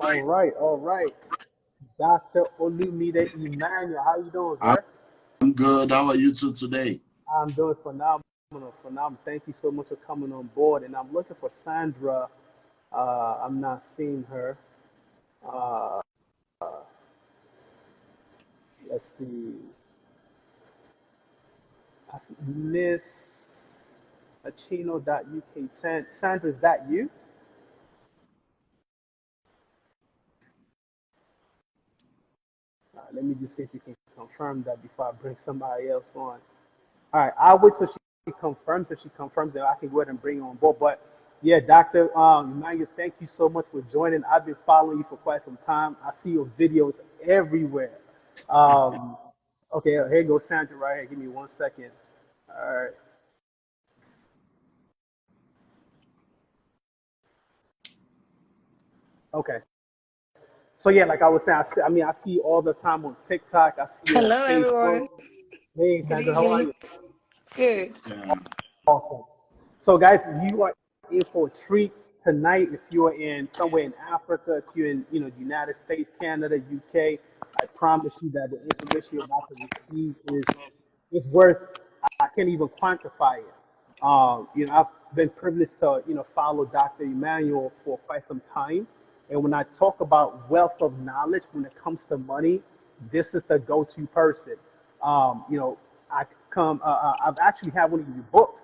All right. Dr. Olumide Emmanuel, how you doing, I'm sir? good. How are you two today? I'm doing phenomenal. Thank you so much for coming on board. And I'm looking for Sandra. I'm not seeing her. Uh, let's see. I see Miss Achino.uk10. Sandra, is that you? Let me just see if you can confirm that before I bring somebody else on. All right, I'll wait till she confirms. If she confirms, then I can go ahead and bring her on board. But yeah, Dr. Emmanuel, thank you so much for joining. I've been following you for quite some time. I see your videos everywhere. Um, okay, here goes Sandra right here. Give me 1 second. All right. Okay. So yeah, like I was saying, I see you all the time on TikTok. I see you on Hello, Facebook. everyone. Hey, Good Sandra, how are evening. you? Good. Yeah. Awesome. So, guys, you are in for a treat tonight. If you are in somewhere in Africa, if you're in, the United States, Canada, UK, I promise you that the information you're about to receive is worth. I can't even quantify it. I've been privileged to, follow Dr. Emmanuel for quite some time, and when I talk about wealth of knowledge when it comes to money, this is the go-to person. Um, you know, I've actually had one of your books,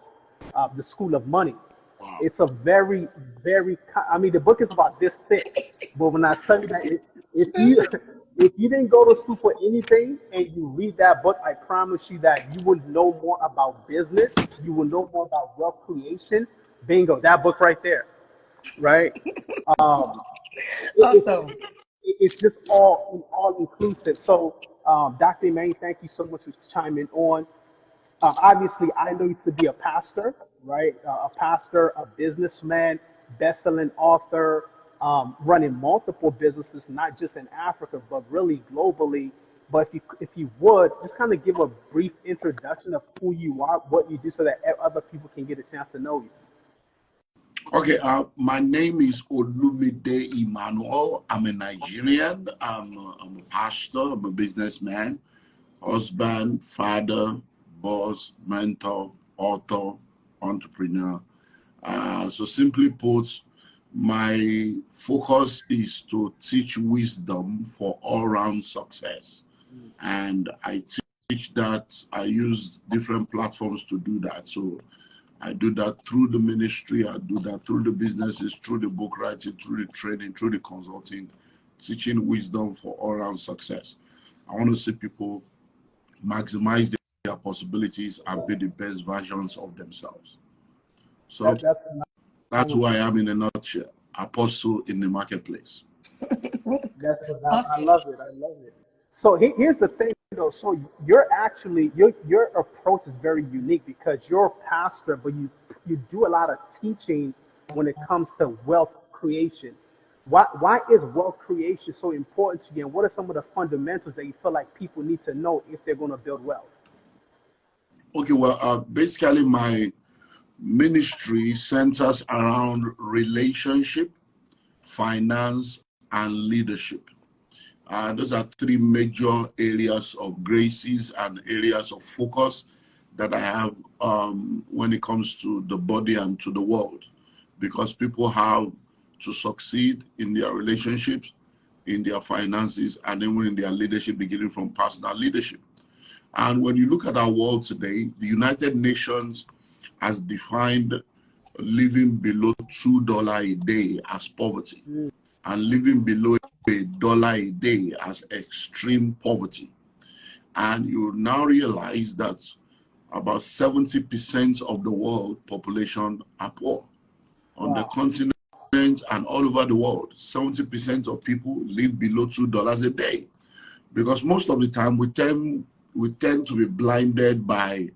The School of Money. Wow. It's a very, very, the book is about this thick, but when I tell you that if you, if you didn't go to school for anything and you read that book, I promise you that you will know more about business. You will know more about wealth creation. Bingo, that book right there, right? Um, it, it's Awesome. it's just all inclusive. So, Dr. Emmanuel, thank you so much for chiming on. Obviously, I know you to be a pastor, right? A pastor, a businessman, best-selling author, running multiple businesses, not just in Africa, but really globally. But if you would just kind of give a brief introduction of who you are, what you do, so that other people can get a chance to know you. Okay. My name is Olumide Emmanuel. I'm a Nigerian. I'm a pastor. I'm a businessman, husband, father, boss, mentor, author, entrepreneur. So simply put, my focus is to teach wisdom for all-round success. And I teach that. I use different platforms to do that. So I do that through the ministry, I do that through the businesses, through the book writing, through the training, through the consulting, teaching wisdom for all-round success. I want to see people maximize their possibilities and be the best versions of themselves. So That's that's who phenomenal. I am in a nutshell. Apostle in the marketplace. That's phenomenal. I Awesome. love it. I love it. So here's the thing, though. So you're actually your approach is very unique because you're a pastor, but you do a lot of teaching when it comes to wealth creation. Why is wealth creation so important to you? And what are some of the fundamentals that you feel like people need to know if they're going to build wealth? Okay, well, basically my ministry centers around relationship, finance, and leadership. Those are three major areas of graces and areas of focus that I have when it comes to the body and to the world. Because people have to succeed in their relationships, in their finances, and even in their leadership, beginning from personal leadership. And when you look at our world today, the United Nations has defined living below $2 a day as poverty, Mm. and living below $1 a day as extreme poverty. And you now realize that about 70% of the world population are poor. On the Wow. continent and all over the world, 70% of people live below $2 a day. Because most of the time we tend to be blinded by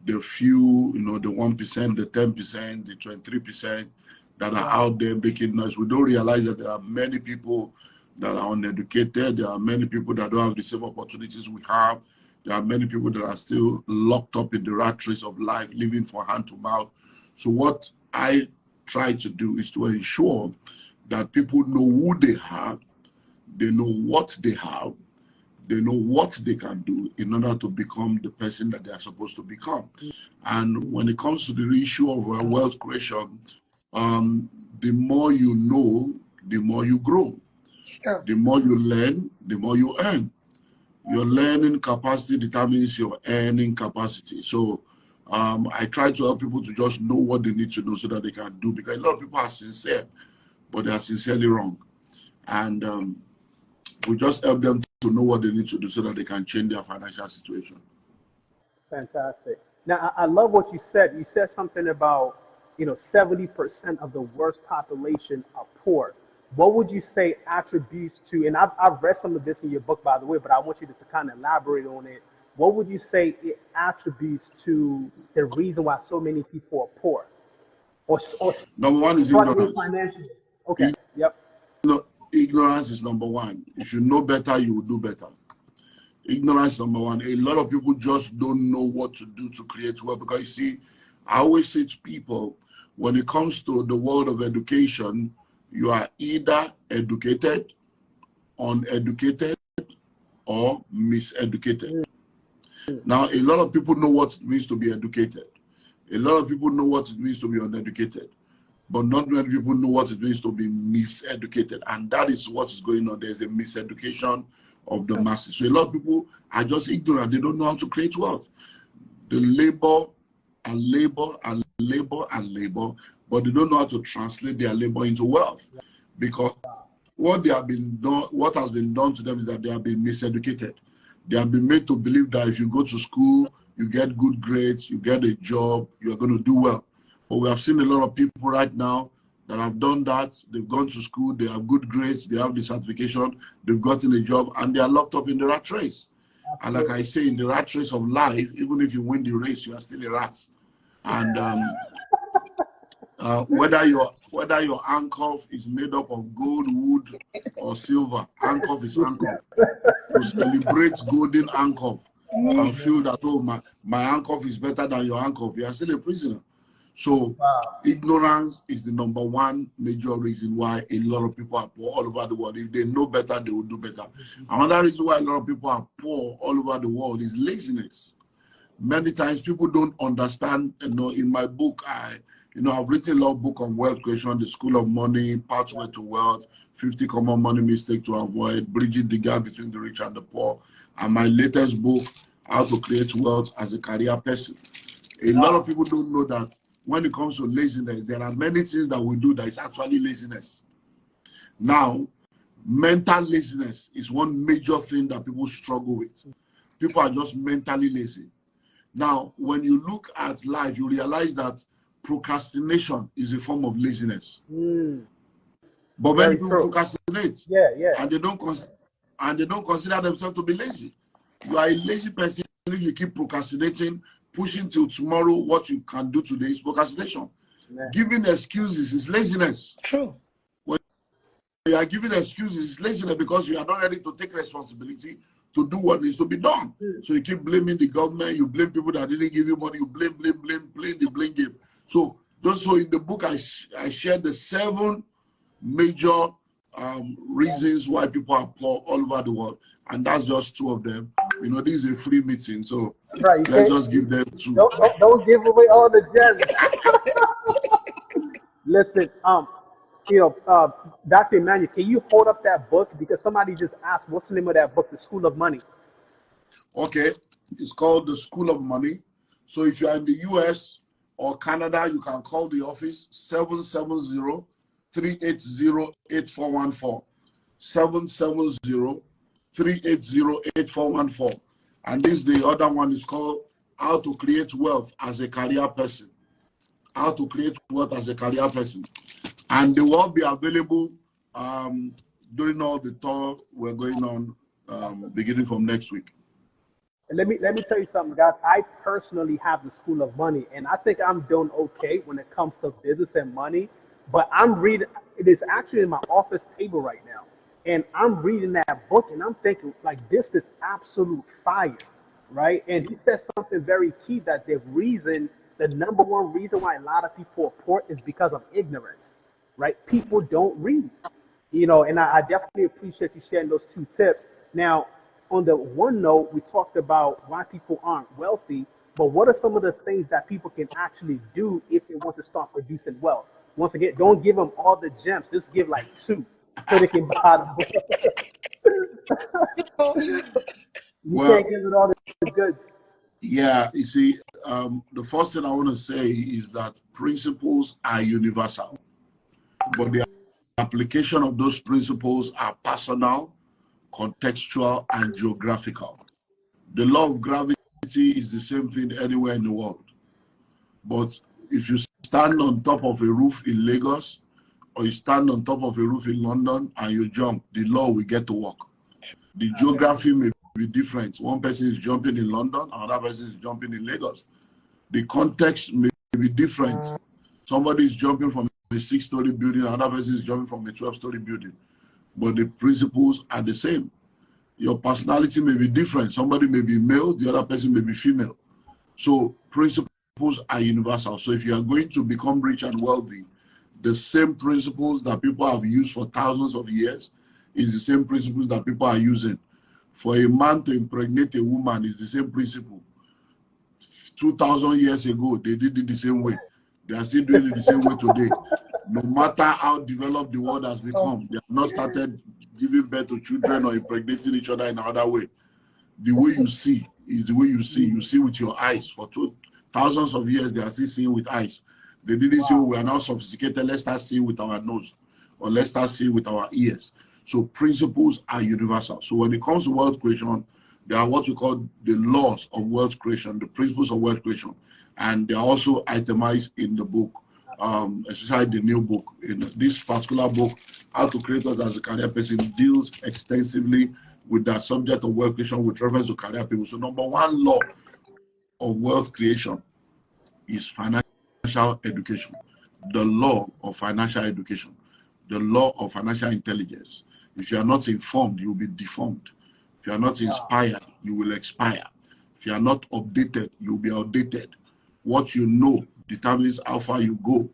the few, the 1%, the 10%, the 23% that are Right. out there making noise. We don't realize that there are many people that are uneducated. There are many people that don't have the same opportunities we have. There are many people that are still locked up in the rat race of life, living for hand to mouth. So what I try to do is to ensure that people know who they are, they know what they have, they know what they can do in order to become the person that they are supposed to become. And when it comes to the issue of wealth creation, the more you know, the more you grow. Sure. The more you learn, the more you earn. Your learning capacity determines your earning capacity. So I try to help people to just know what they need to know so that they can do, because a lot of people are sincere, but they are sincerely wrong. And we just help them to know what they need to do so that they can change their financial situation. Fantastic. Now, I love what you said. You said something about, 70% of the worst population are poor. What would you say attributes to, and I've read some of this in your book, by the way, but I want you to kind of elaborate on it. What would you say it attributes to the reason why so many people are poor? Or Number one is struggling ignorance. financially? Okay, yep. No, ignorance is number one. If you know better, you will do better. Ignorance number one. A lot of people just don't know what to do to create wealth, because you see, I always say to people, when it comes to the world of education, you are either educated, uneducated, or miseducated. Now, a lot of people know what it means to be educated. A lot of people know what it means to be uneducated. But not many people know what it means to be miseducated. And that is what is going on. There's a miseducation of the masses. So a lot of people are just ignorant. They don't know how to create wealth. They labor and labor and labor and labor, but they don't know how to translate their labor into wealth. Because what has been done to them is that they have been miseducated. They have been made to believe that if you go to school, you get good grades, you get a job, you're going to do well. But we have seen a lot of people right now that have done that. They've gone to school, they have good grades, they have the certification, they've gotten a job, and they are locked up in the rat race. And like I say, in the rat race of life, even if you win the race, you are still a rat. And whether your handcuff is made up of gold, wood, or silver, handcuff is handcuff. To celebrate golden handcuff and feel that, oh, my handcuff is better than your handcuff, you are still a prisoner. So ignorance is the number one major reason why a lot of people are poor all over the world. If they know better, they will do better. Another reason why a lot of people are poor all over the world is laziness. Many times people don't understand. In my book, I've written a lot of books on wealth creation, The School of Money, Pathway to Wealth, 50 Common Money Mistakes to Avoid, Bridging the Gap Between the Rich and the Poor, and my latest book, How to Create Wealth as a Career Person. A lot of people don't know that when it comes to laziness, there are many things that we do that is actually laziness. Now, mental laziness is one major thing that people struggle with. People are just mentally lazy. Now, when you look at life, you realize that procrastination is a form of laziness. But many people procrastinate, and they don't consider themselves to be lazy. You are a lazy person if you keep procrastinating. Pushing till tomorrow what you can do today is procrastination. Giving excuses is laziness. True. When you are giving excuses, it's laziness because you are not ready to take responsibility to do what needs to be done. So you keep blaming the government, you blame people that didn't give you money, you blame the blame game. So in the book I shared the 7 major reasons why people are poor all over the world, and that's just 2 of them. This is a free meeting, so let's just give them 2. Don't give away all the gems. Listen, Dr. Emmanuel, can you hold up that book? Because somebody just asked, what's the name of that book, The School of Money? Okay, it's called The School of Money. So if you are in the US or Canada, you can call the office 770-380-8414. 770-380-8414. And the other one is called How to Create Wealth as a Career Person. How to Create Wealth as a Career Person. And they will all be available during all the tour we're going on beginning from next week. And let me tell you something, guys. I personally have the School of Money, and I think I'm doing okay when it comes to business and money. But I'm reading, it is actually in my office table right now. And I'm reading that book and I'm thinking, like, this is absolute fire, right? And he says something very key, that the number one reason why a lot of people are poor is because of ignorance, right? People don't read, you know, and I definitely appreciate you sharing those two tips. Now, on the one note, we talked about why people aren't wealthy, but what are some of the things that people can actually do if they want to start producing wealth? Once again, don't give them all the gems, just give like two so they can buy the book. You Well, can't give it all the goods. yeah, you see, the first thing I want to say is that principles are universal, but the application of those principles are personal, contextual, and geographical. The law of gravity is the same thing anywhere in the world. But if you stand on top of a roof in Lagos, or you stand on top of a roof in London and you jump, the law will get to work. The geography may be different. One person is jumping in London, another person is jumping in Lagos. The context may be different. Somebody is jumping from a 6-story building, another person is jumping from a 12-story building. But the principles are the same. Your personality may be different. Somebody may be male, the other person may be female. So principles are universal. So if you are going to become rich and wealthy, the same principles that people have used for thousands of years is the same principles that people are using. For a man to impregnate a woman is the same principle. 2,000 years ago, they did it the same way. They are still doing it the same way today. No matter how developed the world has become, they have not started giving birth to children or impregnating each other in another way. The way you see is the way you see. You see with your eyes. For thousands of years, they are still seeing with eyes. They didn't say, oh, we are now sophisticated, let's start seeing with our nose, or let's start seeing with our ears. So principles are universal. So when it comes to wealth creation, there are what we call the laws of wealth creation, the principles of wealth creation. And they are also itemized in the book, especially the new book. In this particular book, How to Create Us as a Career Person, deals extensively with that subject of wealth creation with reference to career people. So number one law of wealth creation is financial education. The law of financial education. The law of financial intelligence. If you are not informed, you will be deformed. If you are not inspired, you will expire. If you are not updated, you will be outdated. What you know determines how far you go.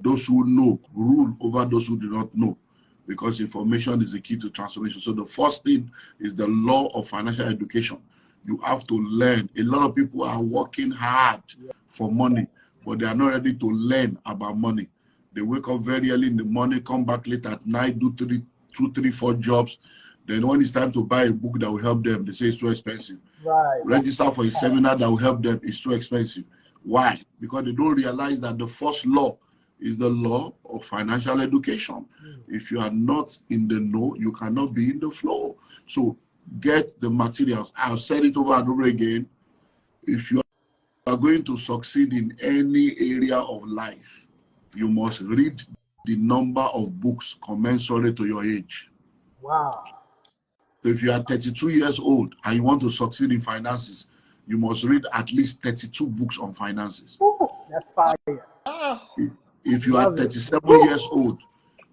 Those who know rule over those who do not know, because information is the key to transformation. So the first thing is the law of financial education. You have to learn. A lot of people are working hard for money, but they are not ready to learn about money. They wake up very early in the morning, come back late at night, do 2, 3, 4 jobs. Then when it's time to buy a book that will help them, they say it's too expensive. Right. Register for a seminar that will help them, it's too expensive. Why? Because they don't realize that the first law is the law of financial education. If you are not in the know, you cannot be in the flow. So get the materials. I've said it over and over again. If you are going to succeed in any area of life, you must read the number of books commensurate to your age. Wow. So if you are 32 years old and you want to succeed in finances, you must read at least 32 books on finances. Ooh, that's fire. If you are 37 years old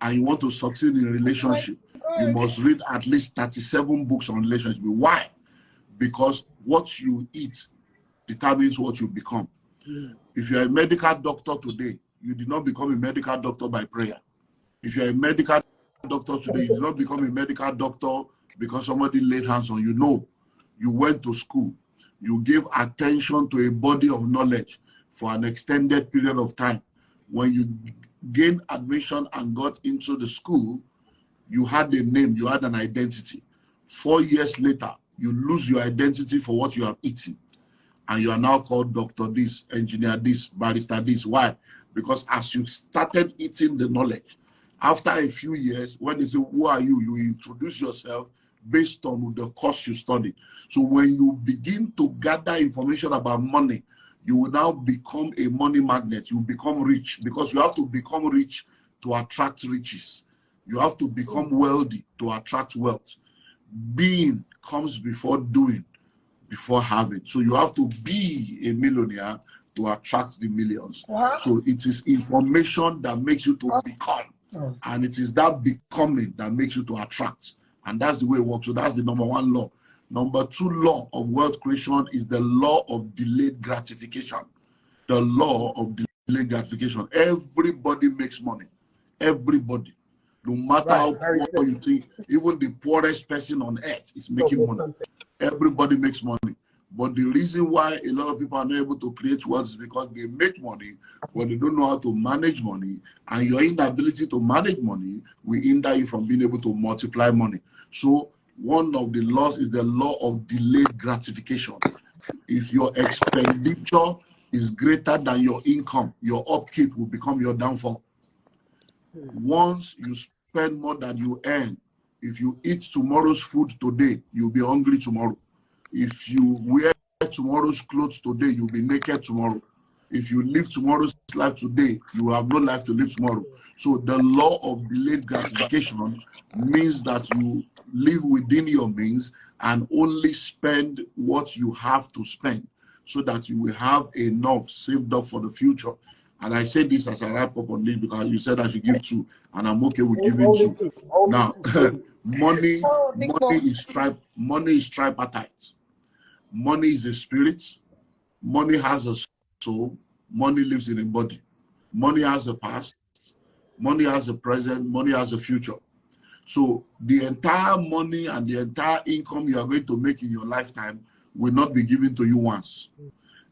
and you want to succeed in a relationship, you must read at least 37 books on relationship. Why? Because what you eat determines what you become. If you are a medical doctor today, you did not become a medical doctor by prayer. If you are a medical doctor today, you did not become a medical doctor because somebody laid hands on you. No, you went to school. You gave attention to a body of knowledge for an extended period of time. When you gained admission and got into the school, you had a name, you had an identity. 4 years later, you lose your identity for what you have eaten. And you are now called Dr. This, Engineer this, Barrister this. Why? Because as you started eating the knowledge, after a few years, when they say, who are you? You introduce yourself based on the course you studied. So when you begin to gather information about money, you will now become a money magnet. You become rich because you have to become rich to attract riches. You have to become wealthy to attract wealth. Being comes before doing, before having. So you have to be a millionaire to attract the millions. So it is information that makes you to become. And it is that becoming that makes you to attract. And that's the way it works. So that's the number one law. Number two law of wealth creation is the law of delayed gratification. The law of delayed gratification. Everybody makes money. Everybody. No matter Right. how Very poor simple. you think, even the poorest person on earth is So making make money. something. Everybody makes money. But the reason why a lot of people are not able to create wealth is because they make money, but they don't know how to manage money. And your inability to manage money will hinder you from being able to multiply money. So one of the laws is the law of delayed gratification. If your expenditure is greater than your income, your upkeep will become your downfall. Once you spend more than you earn, if you eat tomorrow's food today, you'll be hungry tomorrow. If you wear tomorrow's clothes today, you'll be naked tomorrow. If you live tomorrow's life today, you will have no life to live tomorrow. So the law of delayed gratification means that you live within your means and only spend what you have to spend so that you will have enough saved up for the future. And I say this as I wrap up on this because you said I should give two, and I'm okay with giving Only two. two. Only Now, two. money Dipo. is tripartite. Money is a spirit. Money has a soul. Money lives in a body. Money has a past. Money has a present. Money has a future. So the entire money and the entire income you are going to make in your lifetime will not be given to you once.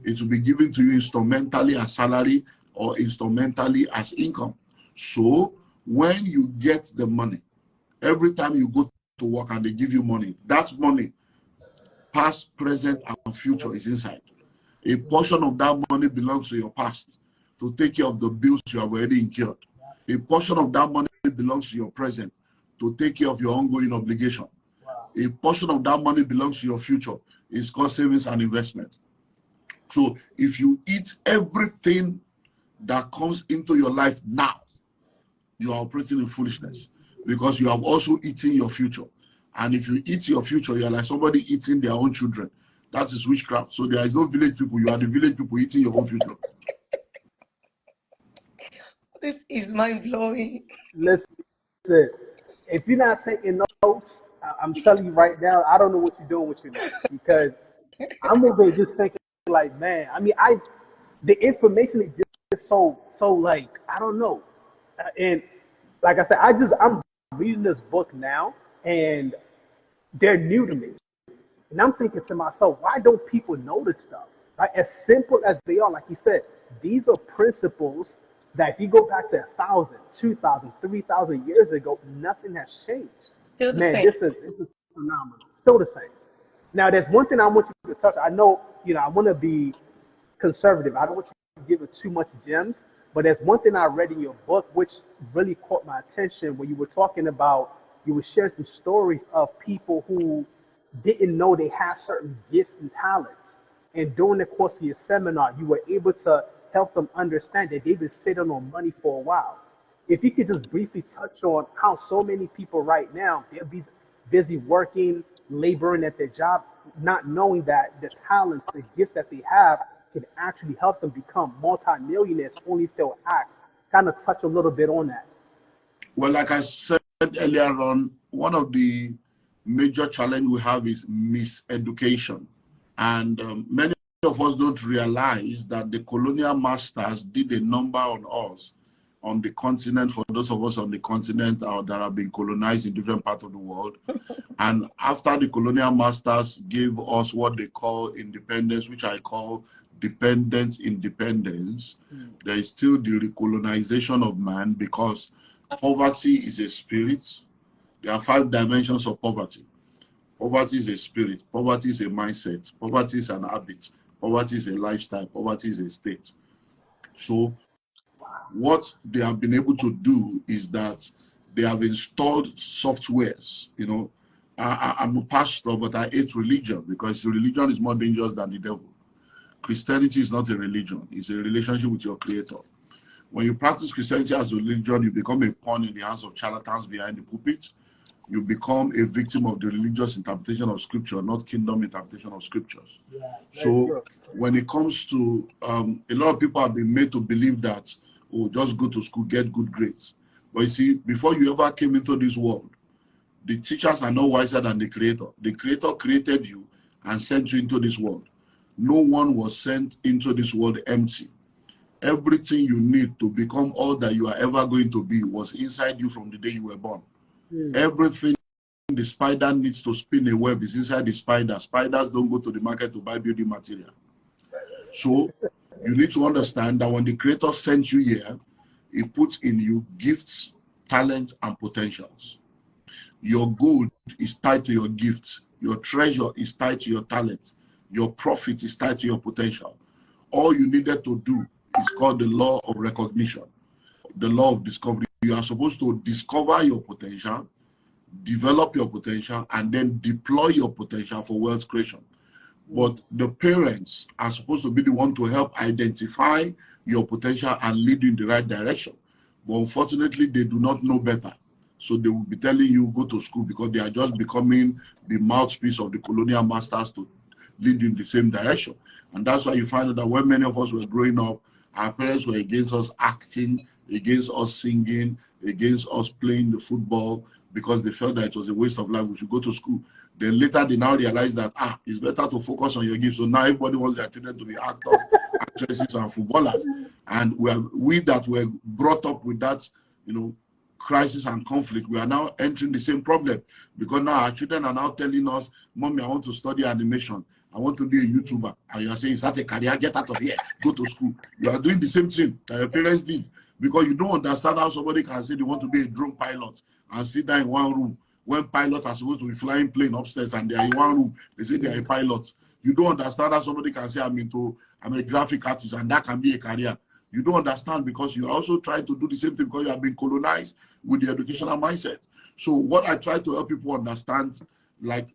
It will be given to you instrumentally as salary or instrumentally as income. So when you get the money, every time you go to work and they give you money, that money, past, present, and future, is inside. A portion of that money belongs to your past to take care of the bills you have already incurred. A portion of that money belongs to your present to take care of your ongoing obligation. A portion of that money belongs to your future. It's called savings and investment. So if you eat everything that comes into your life now, you are operating in foolishness because you have also eaten your future. And if you eat your future, you're like somebody eating their own children. That is witchcraft. So there is no village people. You are the village people eating your own future. This is mind blowing. Listen, if you're not taking notes, I'm telling you right now, I don't know what you're doing with your life because I'm over here just thinking like, man, I mean, the information is just so like, I don't know. And like I said, I'm reading this book now and they're new to me. And I'm thinking to myself, why don't people know this stuff? Like as simple as they are, like you said, these are principles that if you go back to 1,000, 2,000, 3,000 years ago, nothing has changed. Still the Man, same. this is phenomenal. Still the same. Now, there's one thing I want you to touch. I know, I want to be conservative. I don't want you to give it too much gems, but there's one thing I read in your book which really caught my attention when you were talking about, you were sharing some stories of people who didn't know they had certain gifts and talents. And during the course of your seminar, you were able to help them understand that they've been sitting on money for a while. If you could just briefly touch on how so many people right now, they're busy working, laboring at their job, not knowing that the talents, the gifts that they have can actually help them become multimillionaires only if they'll act. Kind of touch a little bit on that. Well, like I said earlier on, one of the major challenge we have is miseducation. And many of us don't realize that the colonial masters did a number on us on the continent, for those of us on the continent that have been colonized in different parts of the world. And after the colonial masters gave us what they call independence, which I call dependence independence, there is still the recolonization of man because poverty is a spirit. There are 5 dimensions of poverty. Poverty is a spirit. Poverty is a mindset. Poverty is an habit. Poverty is a lifestyle. Poverty is a state. So what they have been able to do is that they have installed softwares. I'm a pastor, but I hate religion because religion is more dangerous than the devil. Christianity is not a religion. It's a relationship with your creator. When you practice Christianity as a religion, you become a pawn in the hands of charlatans behind the pulpit. You become a victim of the religious interpretation of scripture, not kingdom interpretation of scriptures. Yeah, so when it comes to, a lot of people have been made to believe that, oh, just go to school, get good grades. But you see, before you ever came into this world, the teachers are no wiser than the creator. The creator created you and sent you into this world. No one was sent into this world empty. Everything you need to become all that you are ever going to be was inside you from the day you were born. Everything the spider needs to spin a web is inside the spider. Spiders don't go to the market to buy building material. So you need to understand that when the Creator sent you here, He puts in you gifts, talents, and potentials. Your gold is tied to your gifts. Your treasure is tied to your talent. Your profit is tied to your potential. All you needed to do is called the law of recognition, the law of discovery. You are supposed to discover your potential, develop your potential, and then deploy your potential for wealth creation. But the parents are supposed to be the one to help identify your potential and lead you in the right direction. But unfortunately, they do not know better. So they will be telling you go to school because they are just becoming the mouthpiece of the colonial masters to lead you in the same direction. And that's why you find out that when many of us were growing up, our parents were against us acting, against us singing, against us playing the football, because they felt that it was a waste of life. We should go to school. Then later they now realize that it's better to focus on your gifts. So now everybody wants their children to be actors, actresses, and footballers. And we that were brought up with that, crisis and conflict, we are now entering the same problem, because now our children are now telling us, Mommy, I want to study animation. I want to be a YouTuber. And you are saying, is that a career? Get out of here. Go to school. You are doing the same thing that your parents did, because you don't understand how somebody can say they want to be a drone pilot and sit down in one room when pilots are supposed to be flying plane upstairs and they are in one room. They say they are a pilot. You don't understand how somebody can say, I'm a graphic artist, and that can be a career. You don't understand, because you also try to do the same thing because you have been colonized with the educational mindset. So what I try to help people understand, like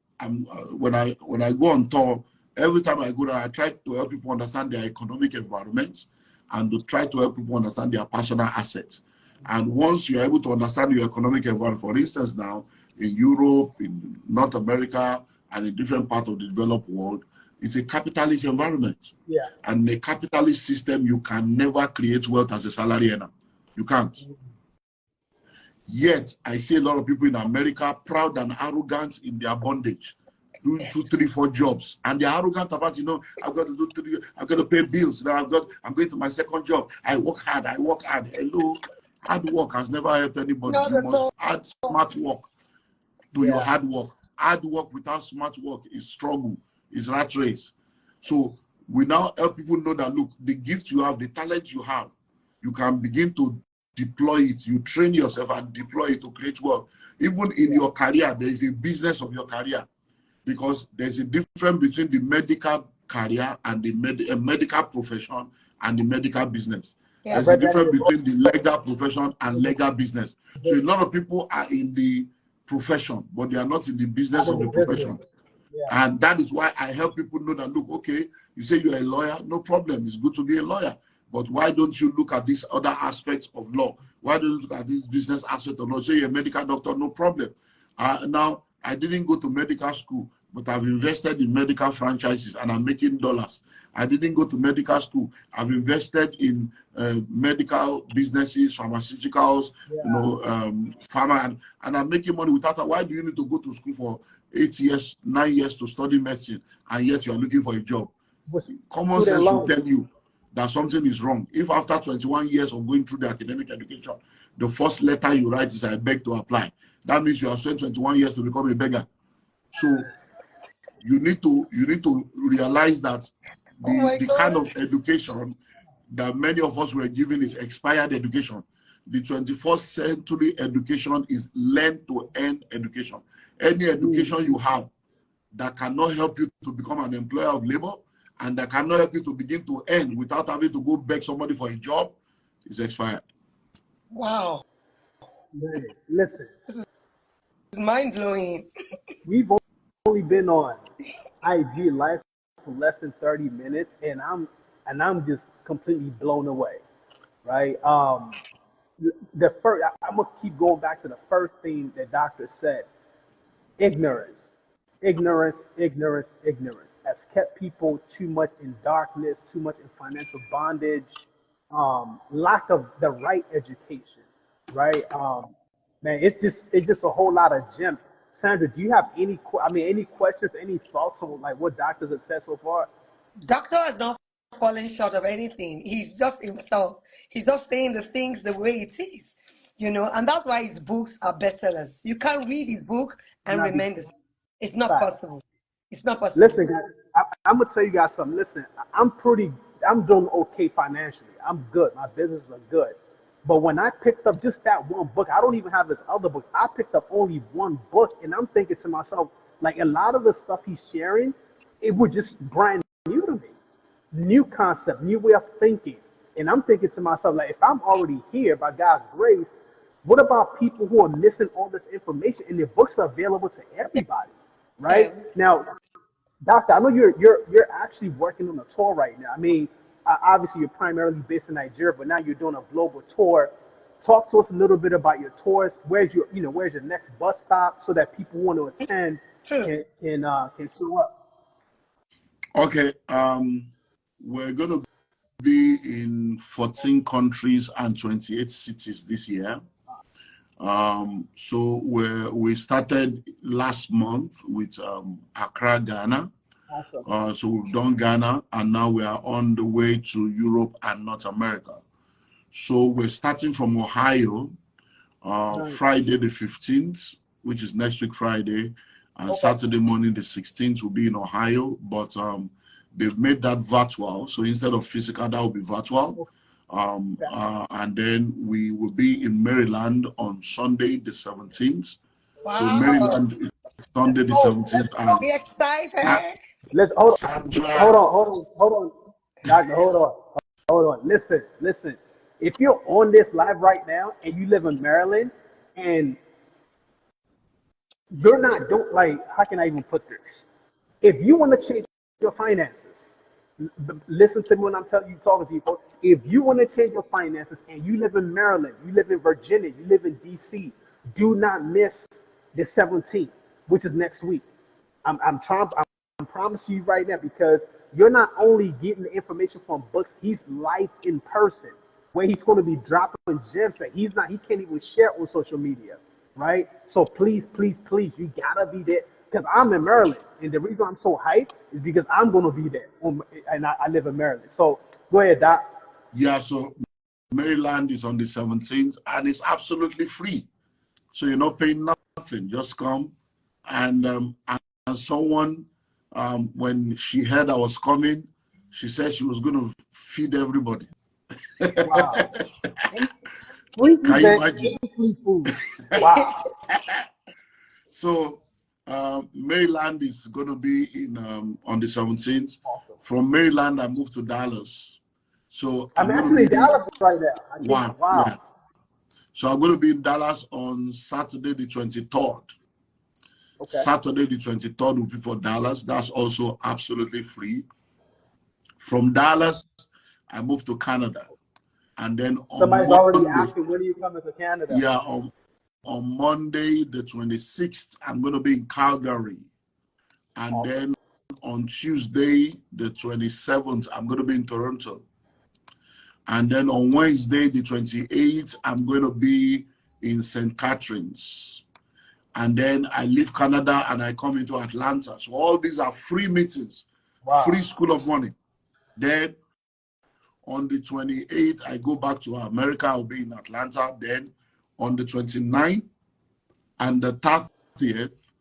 when I go on tour, every time I go there, I try to help people understand their economic environment and to try to help people understand their personal assets. And once you're able to understand your economic environment, for instance, now in Europe, in North America, and in different parts of the developed world, it's a capitalist environment. Yeah. And in a capitalist system, you can never create wealth as a salary earner. You can't. Yet, I see a lot of people in America proud and arrogant in their bondage, doing 2, 3, 4 jobs, and they're arrogant about, I've got to do 3, I've got to pay bills. Now I'm going to my second job. I work hard. Hello, hard work has never helped anybody. You must add smart work to your hard work. Hard work without smart work is struggle, is rat race. So we now help people know that, look, the gift you have, the talent you have, you can begin to deploy it. You train yourself and deploy it to create wealth. Even in your career, there is a business of your career, because there's a difference between the medical career and the medical profession and the medical business. Yeah, there's a difference between the legal profession and legal business. So a lot of people are in the profession, but they are not in the business of the profession. Yeah. And that is why I help people know that, look, okay, you say you're a lawyer, no problem. It's good to be a lawyer. But why don't you look at these other aspects of law? Why don't you look at this business aspect of law? Say you're a medical doctor, no problem. Now, I didn't go to medical school, but I've invested in medical franchises and I'm making dollars. I didn't go to medical school. I've invested in medical businesses, pharmaceuticals, pharma, and I'm making money without that. Why do you need to go to school for 8 years, 9 years to study medicine, and yet you are looking for a job? Common sense should tell you that something is wrong. If after 21 years of going through the academic education, the first letter you write is I beg to apply, that means you have spent 21 years to become a beggar. So you need to realize that the kind of education that many of us were given is expired education. The 21st century education is learn to earn education. Any education you have that cannot help you to become an employer of labor and that cannot help you to begin to earn without having to go beg somebody for a job is expired. Wow. Listen. It's mind-blowing. We've only been on IG Live for less than 30 minutes, and I'm just completely blown away, right? The first, I'm gonna keep going back to the first thing that Doctor said. Ignorance has kept people too much in darkness, too much in financial bondage, lack of the right education, right? Man, it's just a whole lot of gems. Sandra, do you have any questions, any thoughts on like what doctors have said so far? Doctor has not falling short of anything. He's just himself. He's just saying the things the way it is, and that's why his books are bestsellers. You can't read his book and Not be remain the same. It's not fact. possible. It's not possible. Listen, guys, I'm gonna tell you guys something. Listen, I'm doing okay financially. I'm good. My business are good. But when I picked up just that one book, I don't even have his other books. I picked up only one book, and I'm thinking to myself, like a lot of the stuff he's sharing, it was just brand new to me, new concept, new way of thinking. And I'm thinking to myself, like, if I'm already here by God's grace, what about people who are missing all this information? And the books are available to everybody, right? Yeah, Now, Doctor, I know you're actually working on a tour right now. I mean, obviously you're primarily based in Nigeria, but now you're doing a global tour. Talk to us a little bit about your tours. Where's your next bus stop so that people who want to attend true. can show up. Okay. We're gonna be in 14 countries and 28 cities this year. So we started last month with Accra, Ghana. Awesome. So we've done Ghana, and now we are on the way to Europe and North America. So we're starting from Ohio, Nice. Friday the 15th, which is next week Friday, and Okay. Saturday morning the 16th will be in Ohio, but they've made that virtual. So instead of physical, that will be virtual. And then we will be in Maryland on Sunday the 17th. So Wow. Maryland is Sunday the 17th. And Be excited. Let's hold Sandra, on, Doctor, hold on. Listen. If you're on this live right now and you live in Maryland and you're not, don't like, how can I even put this? If you want to change your finances, listen to me when I'm telling you, talking to people. If you want to change your finances and you live in Maryland, you live in Virginia, you live in DC, do not miss the 17th, which is next week. I'm promising you right now, because you're not only getting the information from books, he's live in person, where he's going to be dropping gems that he can't even share on social media, right? So please, you gotta be there, because I'm in Maryland, and the reason I'm so hyped is because I'm going to be there, and I live in Maryland. So go ahead, Doc. yeah, so Maryland is on the 17th, and it's absolutely free. So you're not paying nothing. Just come. And someone, when she heard I was coming, she said she was going to feed everybody. Wow. Free Can you event, imagine? free food. Wow. So Maryland is going to be in on the 17th. Awesome. From Maryland, I moved to Dallas. So I'm I'm going actually in to be Dallas right now. wow. Yeah. So I'm going to be in Dallas on Saturday the 23rd. Okay. Saturday the 23rd will be for Dallas. That's also absolutely free. From Dallas, I moved to Canada. And then on Somebody's already Monday, asking, when are you coming to Canada? yeah, on Monday the 26th, I'm going to be in Calgary. And Awesome. then on Tuesday the 27th, I'm going to be in Toronto. And then on Wednesday the 28th, I'm going to be in St. Catharines. And then I leave Canada and I come into Atlanta. So all these are free meetings, Wow. free School of Money. Then on the 28th, I go back to America. I'll be in Atlanta. Then on the 29th and the 30th,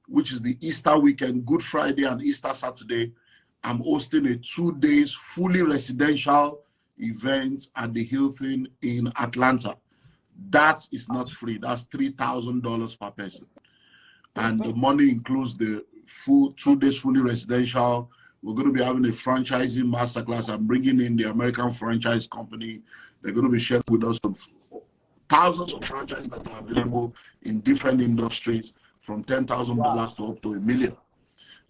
which is the Easter weekend, Good Friday and Easter Saturday, I'm hosting a 2 days fully residential event at the Hilton in Atlanta. That is not free. That's $3,000 per person. And the money includes the full 2 days fully residential. We're going to be having a franchising masterclass. I'm bringing in the American franchise company. They're going to be sharing with us thousands of franchises that are available in different industries, from $10,000 to up to $1 million.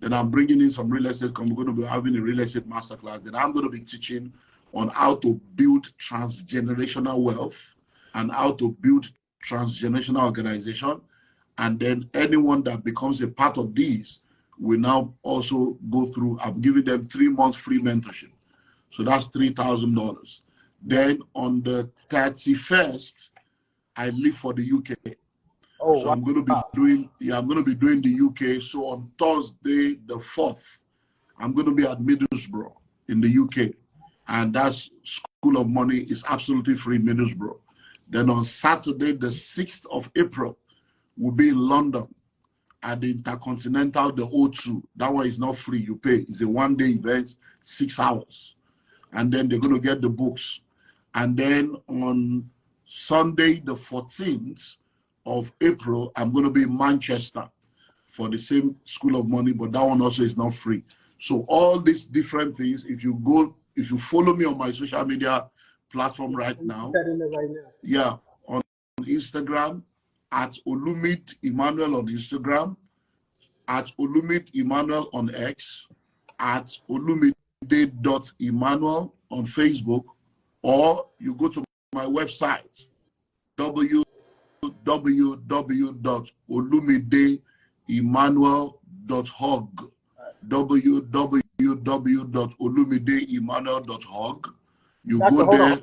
Then I'm bringing in some real estate. I'm going to be having a real estate masterclass. Then I'm going to be teaching on how to build transgenerational wealth and how to build transgenerational organization. And then anyone that becomes a part of these will now also go through, I'm giving them 3 months free mentorship. So that's $3,000. Then on the 31st, I leave for the UK. Oh, So wow. I'm going to be doing, I'm going to be doing the UK. So on Thursday, the 4th, I'm going to be at Middlesbrough. in the UK, and that's School of Money. Is absolutely free, Middlesbrough. Then on Saturday, the 6th of April, we'll be in London at the Intercontinental, the O2. That one is not free, you pay. It's a one-day event, 6 hours. And then they're going to get the books. And then on Sunday, the 14th of April, I'm going to be in Manchester for the same School of Money, but that one also is not free. So all these different things, if you follow me on my social media platform right now, yeah, on Instagram, at Olumide Emmanuel on Instagram, at Olumide Emmanuel on X, at Olumide.Emmanuel on Facebook, or you go to my website, www.olumideemmanuel.org, www.olumideemmanuel.org. You Doctor, go there.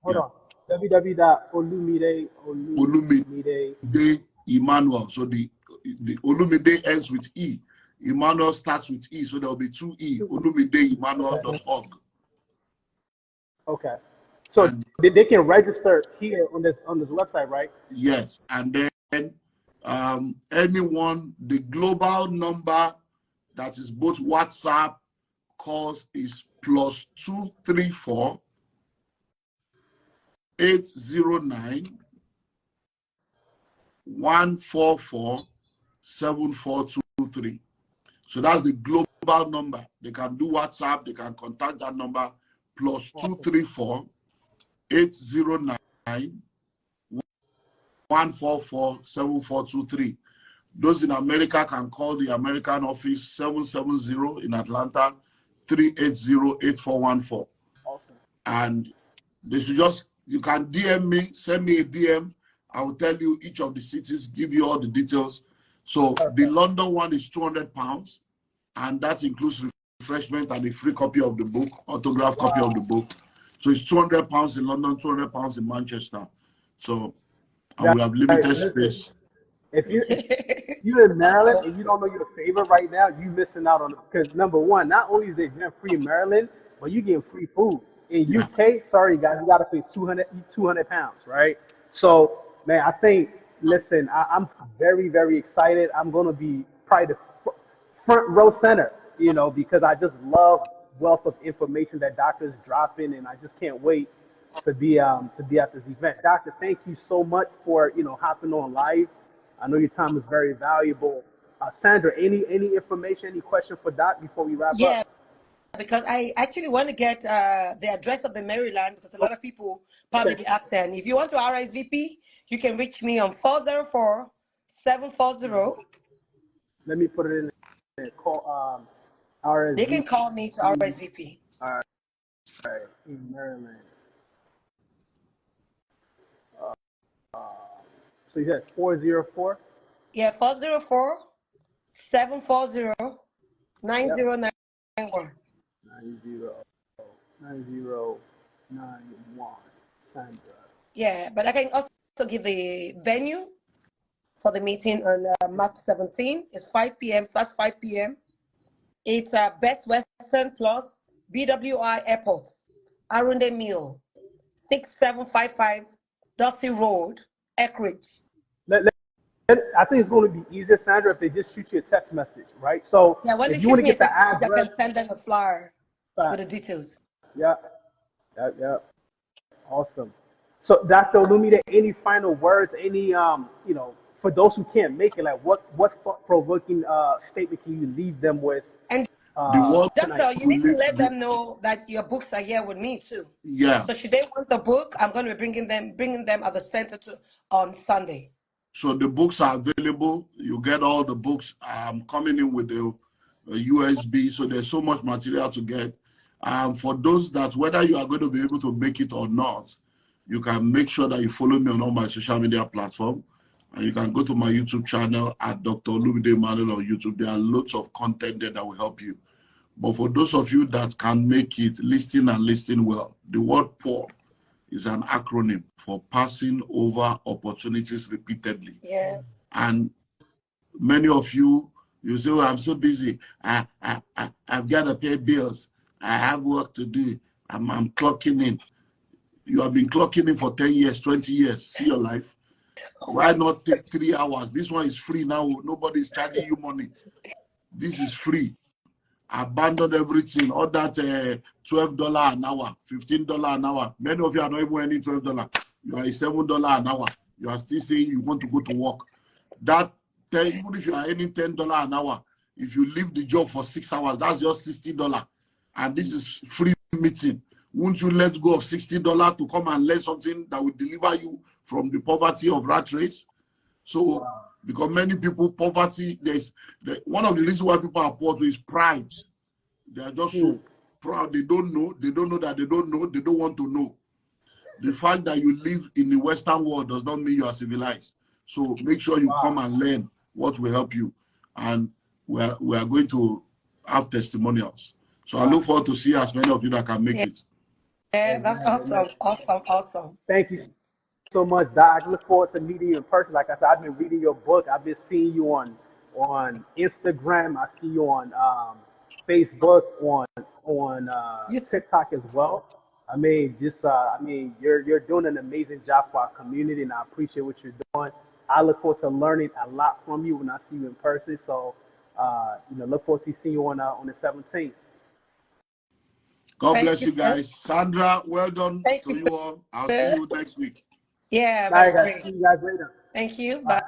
Hold on. www.olumide. Olumide Emmanuel. So the Olumide ends with E. Emmanuel starts with E, so there'll be 2 E. Olumideemmanuel.org. Okay. So they can register here on this website, right? Yes, and then anyone, the global number that is both WhatsApp calls is +234 809 144 7423. So that's the global number. They can do WhatsApp, they can contact that number, +234 809 144 7423. Those in America can call the American office 770 in Atlanta 380 8414. Awesome. And they should you can DM me, send me a DM. I will tell you each of the cities, give you all the details. So the London one is £200, and that includes refreshment and a free copy of the book, autographed copy of the book. So it's £200 in London, £200 in Manchester. So and we have limited space. If you're in Maryland and you don't know your favorite right now, you're missing out on it. Because number one, not only is the event free in Maryland, but you getting free food. In UK, sorry guys, you gotta pay 200 pounds, right? So man, I think, listen, I'm very, very excited. I'm gonna be probably the front row center, because I just love wealth of information that doctors dropping, and I just can't wait to be at this event. Doctor, thank you so much for hopping on live. I know your time is very valuable. Sandra, any information, any question for Doc before we wrap up? Because I actually want to get the address of the Maryland, because a lot of people probably be asking. If you want to RSVP, you can reach me on 404-740. Let me put it in there. Call RSVP. They can call me to RSVP. All right, in Maryland. So you said 404? Yeah, 404-740-9091. 9091. Sandra. Yeah, but I can also give the venue for the meeting on March 17. It's 5 p.m. Starts 5 p.m. It's Best Western Plus, BWI Airport, Arundel Mill, 6755 Dusty Road, Eckridge. I think it's going to be easier, Sandra, if they just shoot you a text message, right? So yeah, when if they you want to shoot me get the address, I can send them a flyer with the details. Yeah. Awesome. So, Dr. Olumide, any final words? Any, for those who can't make it, like what thought-provoking statement can you leave them with? And Doctor, you need to let them know that your books are here with me too. Yeah. So should they want the book, I'm going to be bringing them at the center on Sunday. So the books are available. You get all the books. I'm coming in with the USB. So there's so much material to get. For those that, whether you are going to be able to make it or not, you can make sure that you follow me on all my social media platforms. And you can go to my YouTube channel at Dr. Olumide Emmanuel on YouTube. There are lots of content there that will help you. But for those of you that can make it, listen and listen well. The word POUR is an acronym for passing over opportunities repeatedly. Yeah. And many of you, you say, well, I'm so busy. I've got to pay bills. I have work to do. I'm clocking in. You have been clocking in for 10 years, 20 years. See your life. Why not take 3 hours? This one is free now. Nobody's charging you money. This is free. Abandon everything. All that $12 an hour, $15 an hour. Many of you are not even earning $12. You are $7 an hour. You are still saying you want to go to work. That even if you are earning $10 an hour, if you leave the job for 6 hours, that's just $60. And this is free meeting. Won't you let go of $60 to come and learn something that will deliver you from the poverty of rat race? So, because many people, poverty, one of the reasons why people are poor is pride. They are just so proud. They don't know that they don't know. They don't want to know. The fact that you live in the Western world does not mean you are civilized. So make sure you come and learn what will help you. And we are going to have testimonials. So I look forward to see as many of you that can make it. Yeah, that's awesome. Thank you so much, Doc. I look forward to meeting you in person. Like I said, I've been reading your book. I've been seeing you on Instagram. I see you on Facebook, on TikTok as well. I mean, you're doing an amazing job for our community, and I appreciate what you're doing. I look forward to learning a lot from you when I see you in person. So, look forward to seeing you on the 17th. God bless you guys. Sandra, well done to you all. I'll see you next week. Yeah, Bye, guys. See you guys later. Thank you. Bye,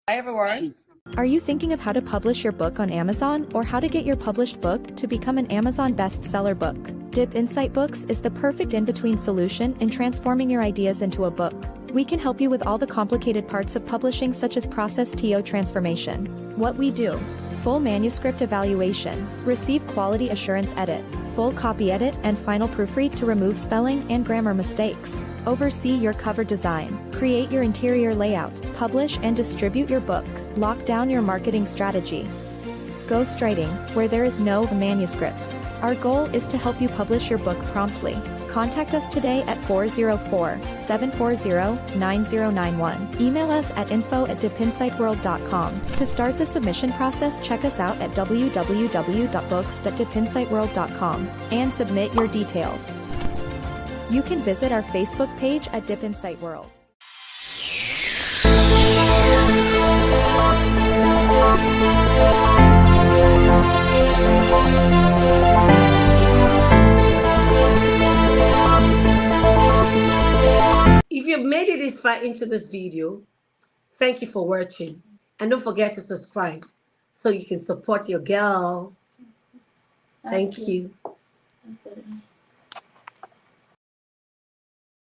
everyone. Are you thinking of how to publish your book on Amazon or how to get your published book to become an Amazon bestseller book? Dip Insight Books is the perfect in-between solution in transforming your ideas into a book. We can help you with all the complicated parts of publishing, such as process TO transformation. What we do: full manuscript evaluation, receive quality assurance edit, full copy edit and final proofread to remove spelling and grammar mistakes, oversee your cover design, create your interior layout, publish and distribute your book, lock down your marketing strategy. Ghostwriting, where there is no manuscript. Our goal is to help you publish your book promptly. Contact us today at 404-740-9091. Email us at info@dipinsightworld.com. To start the submission process, check us out at www.books.dipinsightworld.com and submit your details. You can visit our Facebook page at Dip Insight World. If you've made it this far into this video, thank you for watching. And don't forget to subscribe so you can support your girl. Thank you.